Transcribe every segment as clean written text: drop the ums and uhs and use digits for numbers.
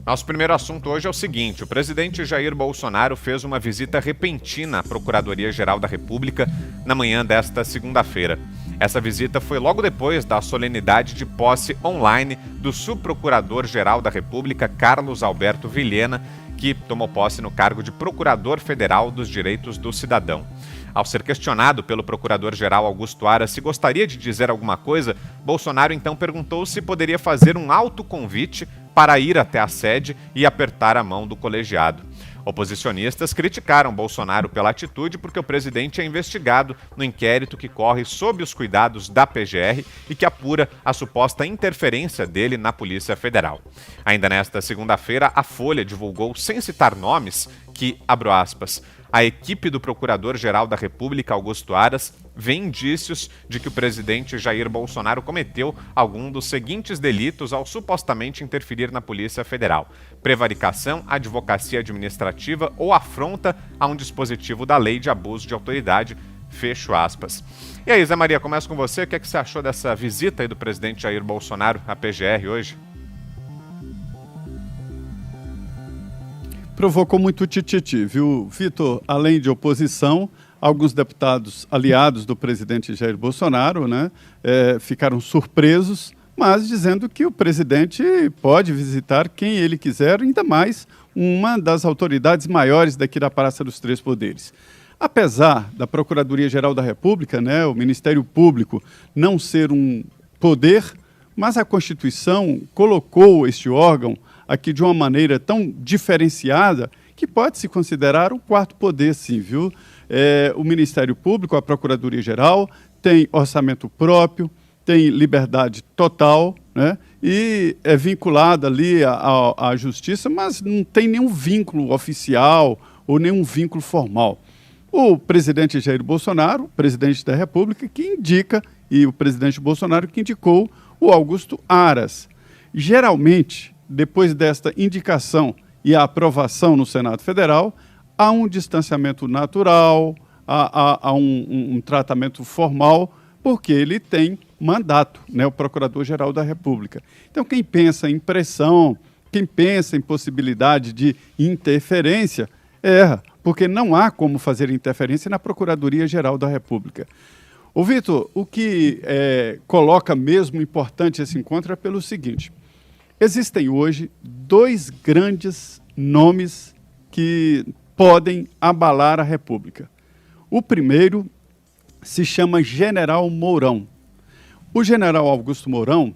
Nosso primeiro assunto hoje é o seguinte: o presidente Jair Bolsonaro fez uma visita repentina à Procuradoria-Geral da República na manhã desta segunda-feira. Essa visita foi logo depois da solenidade de posse online do subprocurador-geral da República, Carlos Alberto Vilhena, que tomou posse no cargo de Procurador Federal dos Direitos do Cidadão. Ao ser questionado pelo procurador-geral Augusto Aras se gostaria de dizer alguma coisa, Bolsonaro então perguntou se poderia fazer um autoconvite para ir até a sede e apertar a mão do colegiado. Oposicionistas criticaram Bolsonaro pela atitude porque o presidente é investigado no inquérito que corre sob os cuidados da PGR e que apura a suposta interferência dele na Polícia Federal. Ainda nesta segunda-feira, a Folha divulgou, sem citar nomes, que, abro aspas, a equipe do Procurador-Geral da República, Augusto Aras, vê indícios de que o presidente Jair Bolsonaro cometeu algum dos seguintes delitos ao supostamente interferir na Polícia Federal: prevaricação, advocacia administrativa ou afronta a um dispositivo da lei de abuso de autoridade, fecho aspas. E aí, Zé Maria, começo com você. O que é que você achou dessa visita aí do presidente Jair Bolsonaro à PGR hoje? Provocou muito tititi, viu, Vitor? Além de oposição, alguns deputados aliados do presidente Jair Bolsonaro, ficaram surpresos, mas dizendo que o presidente pode visitar quem ele quiser, ainda mais uma das autoridades maiores daqui da Praça dos Três Poderes. Apesar da Procuradoria-Geral da República, o Ministério Público, não ser um poder, mas a Constituição colocou este órgão aqui de uma maneira tão diferenciada que pode se considerar um quarto poder, sim, viu? O Ministério Público, a Procuradoria-Geral, tem orçamento próprio, tem liberdade total, e é vinculada ali à Justiça, mas não tem nenhum vínculo oficial ou nenhum vínculo formal. O presidente Jair Bolsonaro, presidente da República, que indica, e o presidente Bolsonaro que indicou o Augusto Aras. Geralmente, depois desta indicação e a aprovação no Senado Federal, há um distanciamento natural, há um tratamento formal, porque ele tem mandato, o Procurador-Geral da República. Então, quem pensa em pressão, quem pensa em possibilidade de interferência, erra, porque não há como fazer interferência na Procuradoria-Geral da República. Ô, Vitor, o que coloca mesmo importante esse encontro é pelo seguinte: existem hoje dois grandes nomes que podem abalar a República. O primeiro se chama General Mourão. O general Augusto Mourão,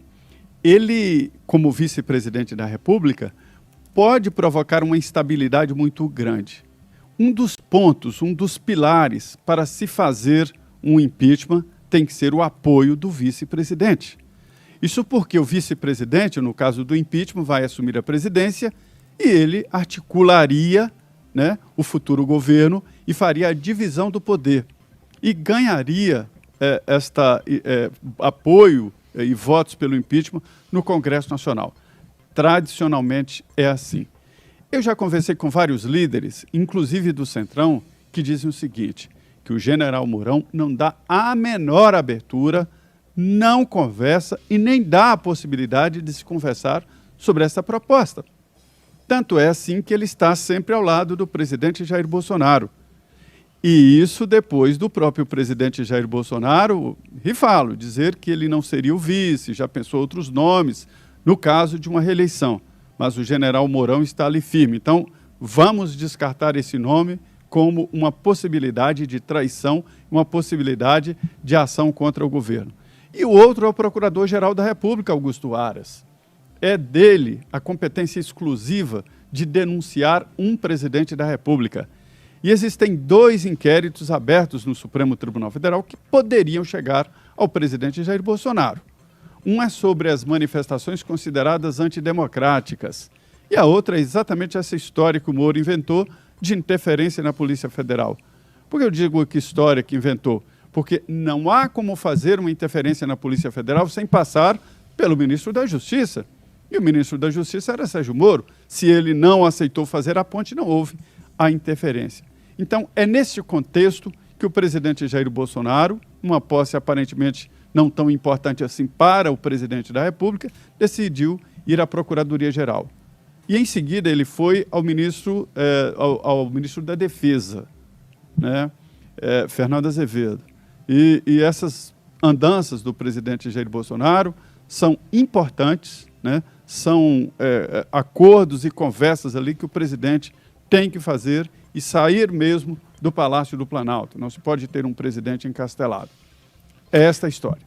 ele, como vice-presidente da República, pode provocar uma instabilidade muito grande. Um dos pontos, um dos pilares para se fazer um impeachment tem que ser o apoio do vice-presidente. Isso porque o vice-presidente, no caso do impeachment, vai assumir a presidência e ele articularia o futuro governo e faria a divisão do poder. E ganharia apoio e votos pelo impeachment no Congresso Nacional. Tradicionalmente é assim. Eu já conversei com vários líderes, inclusive do Centrão, que dizem o seguinte, que o general Mourão não dá a menor abertura, não conversa e nem dá a possibilidade de se conversar sobre essa proposta. Tanto é assim que ele está sempre ao lado do presidente Jair Bolsonaro. E isso depois do próprio presidente Jair Bolsonaro, dizer que ele não seria o vice, já pensou outros nomes, no caso de uma reeleição. Mas o general Mourão está ali firme. Então, vamos descartar esse nome como uma possibilidade de traição, uma possibilidade de ação contra o governo. E o outro é o Procurador-Geral da República, Augusto Aras. É dele a competência exclusiva de denunciar um presidente da República. E existem dois inquéritos abertos no Supremo Tribunal Federal que poderiam chegar ao presidente Jair Bolsonaro. Um é sobre as manifestações consideradas antidemocráticas. E a outra é exatamente essa história que o Moro inventou de interferência na Polícia Federal. Por que eu digo que história que inventou? Porque não há como fazer uma interferência na Polícia Federal sem passar pelo ministro da Justiça. E o ministro da Justiça era Sérgio Moro. Se ele não aceitou fazer a ponte, não houve a interferência. Então, é nesse contexto que o presidente Jair Bolsonaro, uma posse aparentemente não tão importante assim para o presidente da República, decidiu ir à Procuradoria-Geral. E, em seguida, ele foi ao ministro da Defesa, né, Fernando Azevedo. E essas andanças do presidente Jair Bolsonaro são importantes, né, são acordos e conversas ali que o presidente tem que fazer e sair mesmo do Palácio do Planalto. Não se pode ter um presidente encastelado. É esta a história.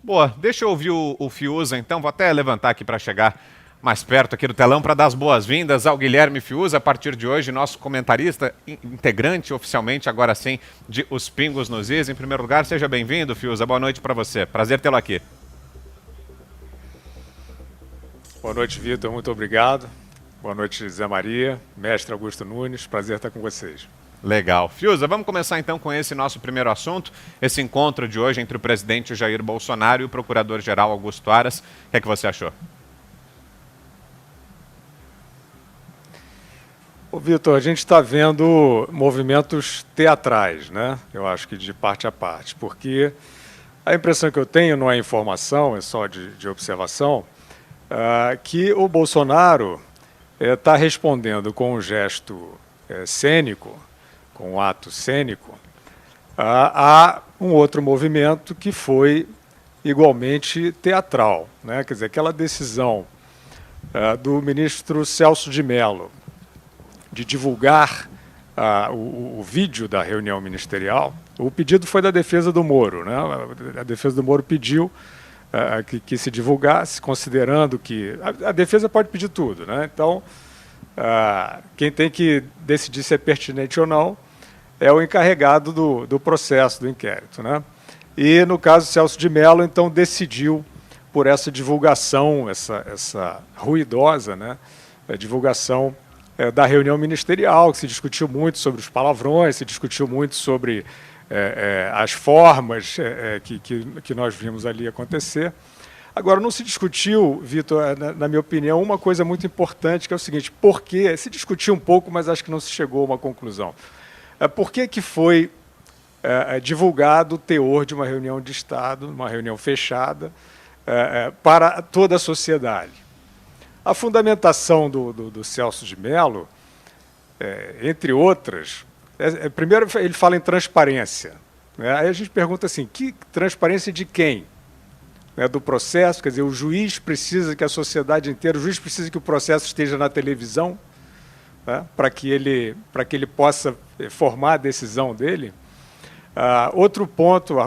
Boa, deixa eu ouvir o Fiuza, então. Vou até levantar aqui para chegar mais perto aqui do telão para dar as boas-vindas ao Guilherme Fiuza, a partir de hoje, nosso comentarista, integrante oficialmente, agora sim, de Os Pingos nos Is. Em primeiro lugar, seja bem-vindo, Fiuza. Boa noite para você. Prazer tê-lo aqui. Boa noite, Vitor. Muito obrigado. Boa noite, Zé Maria, mestre Augusto Nunes. Prazer estar com vocês. Legal. Fiuza, vamos começar então com esse nosso primeiro assunto, esse encontro de hoje entre o presidente Jair Bolsonaro e o procurador-geral Augusto Aras. O que é que você achou? Ô, Vitor, a gente está vendo movimentos teatrais, né? Eu acho que de parte a parte, porque a impressão que eu tenho, não é informação, é só de observação, que o Bolsonaro está respondendo com um gesto cênico, com um ato cênico, a um outro movimento que foi igualmente teatral, né? Quer dizer, aquela decisão do ministro Celso de Mello de divulgar o vídeo da reunião ministerial. O pedido foi da defesa do Moro, né? A defesa do Moro pediu que se divulgasse, considerando que a defesa pode pedir tudo, né? Então, quem tem que decidir se é pertinente ou não é o encarregado do processo, do inquérito, né? E, no caso, Celso de Mello, então, decidiu por essa divulgação, essa ruidosa, né, divulgação da reunião ministerial, que se discutiu muito sobre os palavrões, se discutiu muito sobre as formas que nós vimos ali acontecer. Agora, não se discutiu, Vitor, na minha opinião, uma coisa muito importante, que é o seguinte: por que se discutiu um pouco, mas acho que não se chegou a uma conclusão. Por que foi divulgado o teor de uma reunião de Estado, uma reunião fechada, para toda a sociedade? A fundamentação do Celso de Mello, entre outras, primeiro ele fala em transparência, né? Aí a gente pergunta assim, que transparência de quem? Do processo, quer dizer, o juiz precisa que a sociedade inteira, o juiz precisa que o processo esteja na televisão, né, para que ele possa formar a decisão dele. Outro ponto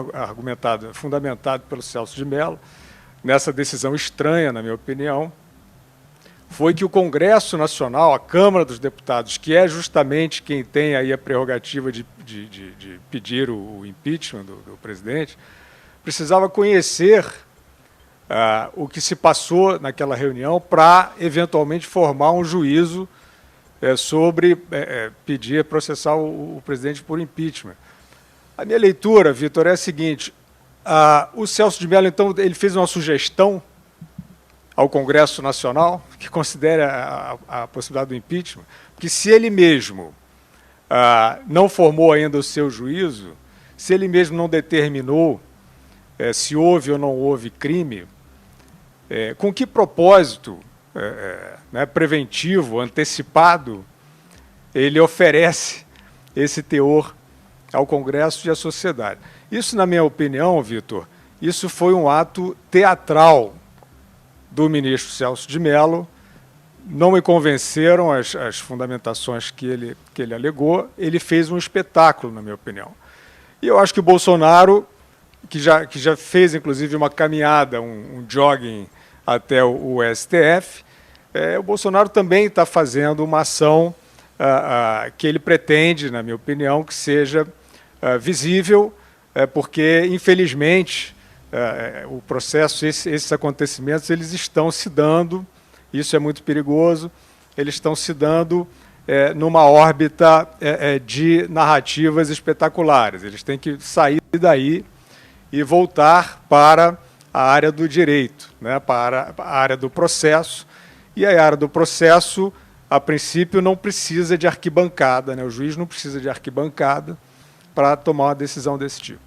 fundamentado pelo Celso de Mello, nessa decisão estranha, na minha opinião, foi que o Congresso Nacional, a Câmara dos Deputados, que é justamente quem tem aí a prerrogativa de pedir o impeachment do presidente, precisava conhecer o que se passou naquela reunião para, eventualmente, formar um juízo sobre pedir, processar o presidente por impeachment. A minha leitura, Vitor, é a seguinte: o Celso de Mello, então, ele fez uma sugestão ao Congresso Nacional que considere a possibilidade do impeachment, porque se ele mesmo não formou ainda o seu juízo, se ele mesmo não determinou se houve ou não houve crime, com que propósito preventivo, antecipado, ele oferece esse teor ao Congresso e à sociedade? Isso, na minha opinião, Vitor, isso foi um ato teatral do ministro Celso de Mello. Não me convenceram as fundamentações que ele alegou. Ele fez um espetáculo, na minha opinião. E eu acho que o Bolsonaro, que já fez, inclusive, uma caminhada, um jogging até o STF, o Bolsonaro também está fazendo uma ação que ele pretende, na minha opinião, que seja visível, porque, infelizmente, o processo, esses acontecimentos, eles estão se dando, isso é muito perigoso, eles estão se dando numa órbita de narrativas espetaculares. Eles têm que sair daí e voltar para a área do direito, né, para a área do processo. E a área do processo, a princípio, não precisa de arquibancada, né? O juiz não precisa de arquibancada para tomar uma decisão desse tipo.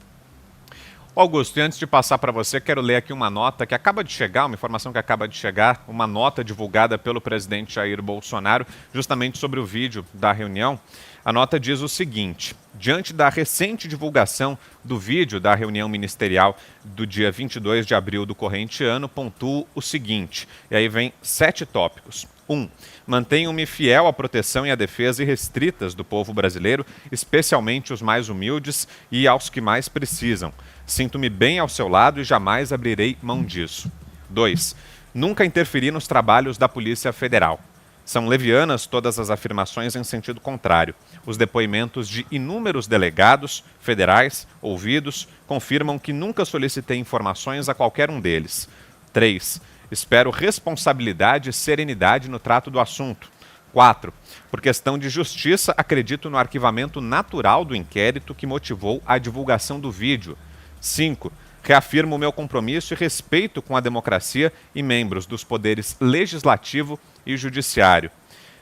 Augusto, e antes de passar para você, quero ler aqui uma nota que acaba de chegar, uma informação que acaba de chegar, uma nota divulgada pelo presidente Jair Bolsonaro, justamente sobre o vídeo da reunião. A nota diz o seguinte: diante da recente divulgação do vídeo da reunião ministerial do dia 22 de abril do corrente ano, pontuo o seguinte, e aí vem 7 tópicos. 1. Mantenho-me fiel à proteção e à defesa irrestritas do povo brasileiro, especialmente os mais humildes e aos que mais precisam. Sinto-me bem ao seu lado e jamais abrirei mão disso. 2. Nunca interferi nos trabalhos da Polícia Federal. São levianas todas as afirmações em sentido contrário. Os depoimentos de inúmeros delegados federais ouvidos confirmam que nunca solicitei informações a qualquer um deles. 3. Espero responsabilidade e serenidade no trato do assunto. 4. Por questão de justiça, acredito no arquivamento natural do inquérito que motivou a divulgação do vídeo. 5. Reafirmo o meu compromisso e respeito com a democracia e membros dos poderes legislativo e judiciário.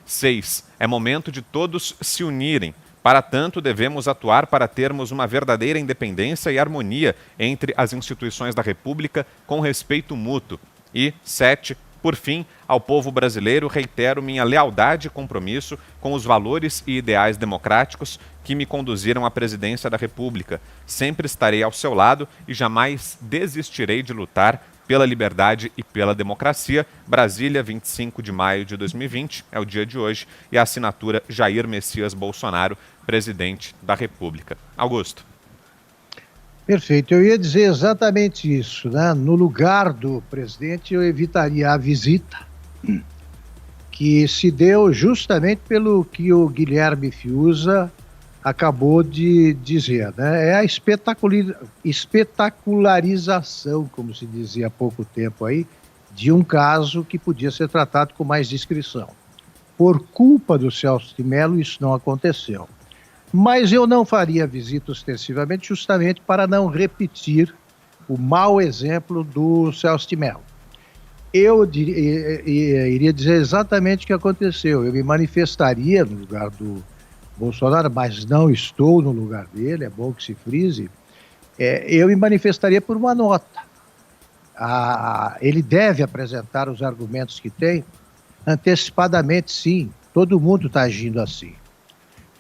6. É momento de todos se unirem. Para tanto, devemos atuar para termos uma verdadeira independência e harmonia entre as instituições da República com respeito mútuo. E 7. Por fim, ao povo brasileiro reitero minha lealdade e compromisso com os valores e ideais democráticos que me conduziram à presidência da República. Sempre estarei ao seu lado e jamais desistirei de lutar pela liberdade e pela democracia. Brasília, 25 de maio de 2020, é o dia de hoje, e a assinatura Jair Messias Bolsonaro, presidente da República. Augusto. Perfeito, eu ia dizer exatamente isso, né? No lugar do presidente, eu evitaria a visita, que se deu justamente pelo que o Guilherme Fiuza acabou de dizer, né? É a espetacularização, como se dizia há pouco tempo aí, de um caso que podia ser tratado com mais discrição. Por culpa do Celso de Mello, isso não aconteceu. Mas eu não faria visita ostensivamente justamente para não repetir o mau exemplo do Celso de Mello. Eu iria dizer exatamente o que aconteceu. Eu me manifestaria no lugar do Bolsonaro, mas não estou no lugar dele, é bom que se frise. Eu me manifestaria por uma nota. Ele deve apresentar os argumentos que tem antecipadamente, sim. Todo mundo está agindo assim.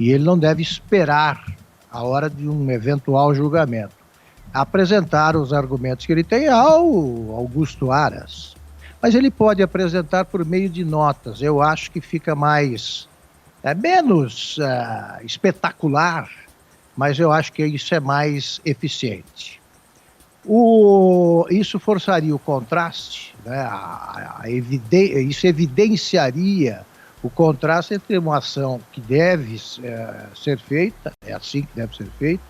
E ele não deve esperar a hora de um eventual julgamento. Apresentar os argumentos que ele tem ao Augusto Aras. Mas ele pode apresentar por meio de notas. Eu acho que fica menos espetacular, mas eu acho que isso é mais eficiente. Isso forçaria o contraste, né? Isso evidenciaria o contraste entre uma ação que deve ser feita, é assim que deve ser feita,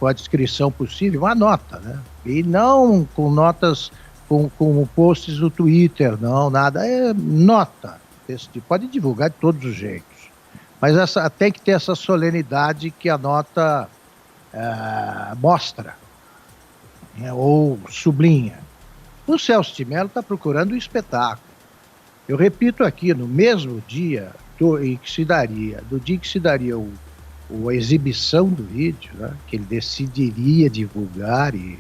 com a descrição possível, uma nota, né? E não com notas, com posts no Twitter, não, nada, é nota. Pode divulgar de todos os jeitos, mas tem que ter essa solenidade que a nota mostra, né, ou sublinha. O Celso de Mello está procurando um espetáculo. Eu repito aqui, no mesmo dia do dia que se daria a exibição do vídeo, né, que ele decidiria divulgar e,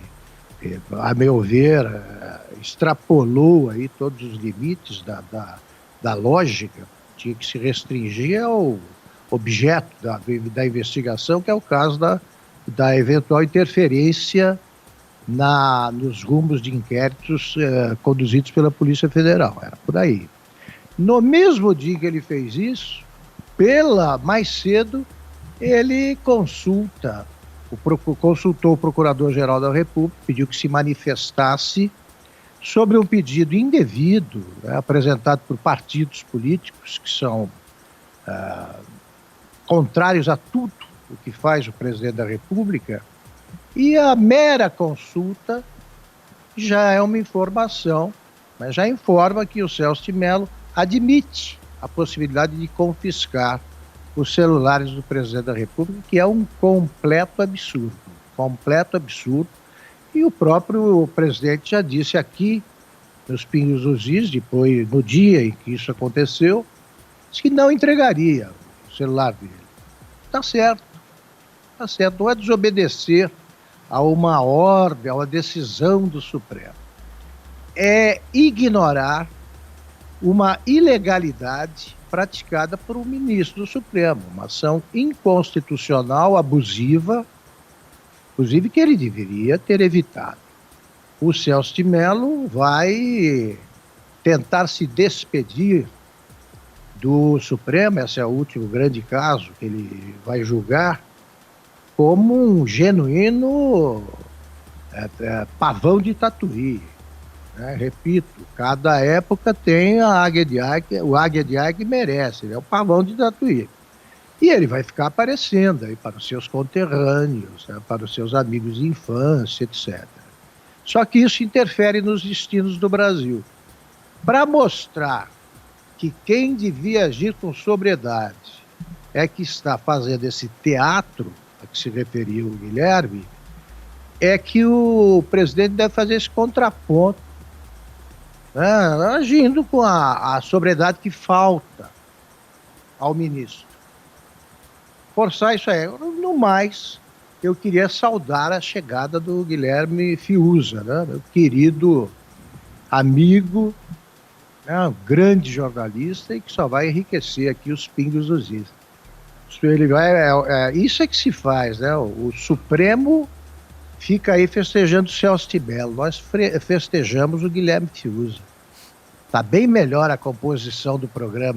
a meu ver, extrapolou aí todos os limites da lógica, tinha que se restringir ao objeto da investigação, que é o caso da eventual interferência nos rumos de inquéritos conduzidos pela Polícia Federal. Era por aí. No mesmo dia que ele fez isso, mais cedo, ele consultou o Procurador-Geral da República, pediu que se manifestasse sobre um pedido indevido, né, apresentado por partidos políticos que são contrários a tudo o que faz o presidente da República, e a mera consulta já é uma informação, mas já informa que o Celso de Mello admite a possibilidade de confiscar os celulares do presidente da República, que é um completo absurdo, e o próprio presidente já disse aqui, nos pingos dos is, depois, no dia em que isso aconteceu, disse que não entregaria o celular dele. Tá certo, não é desobedecer a uma ordem, a uma decisão do Supremo. É ignorar uma ilegalidade praticada por um ministro do Supremo, uma ação inconstitucional, abusiva, inclusive que ele deveria ter evitado. O Celso de Mello vai tentar se despedir do Supremo, esse é o último grande caso que ele vai julgar, como um genuíno pavão de Tatuí. Repito, cada época tem a águia de águia, o águia de águia merece, ele é o pavão de Tatuí. E ele vai ficar aparecendo aí para os seus conterrâneos, para os seus amigos de infância, etc. Só que isso interfere nos destinos do Brasil. Para mostrar que quem devia agir com sobriedade é que está fazendo esse teatro a que se referiu o Guilherme, é que o presidente deve fazer esse contraponto, agindo com a sobriedade que falta ao ministro. Forçar isso aí. No mais, eu queria saudar a chegada do Guilherme Fiuza, meu querido amigo, um grande jornalista e que só vai enriquecer aqui os pingos dos is. Ele isso é que se faz, O Supremo fica aí festejando o Celso de Mello, nós festejamos o Guilherme Fiuza. Está bem melhor a composição do programa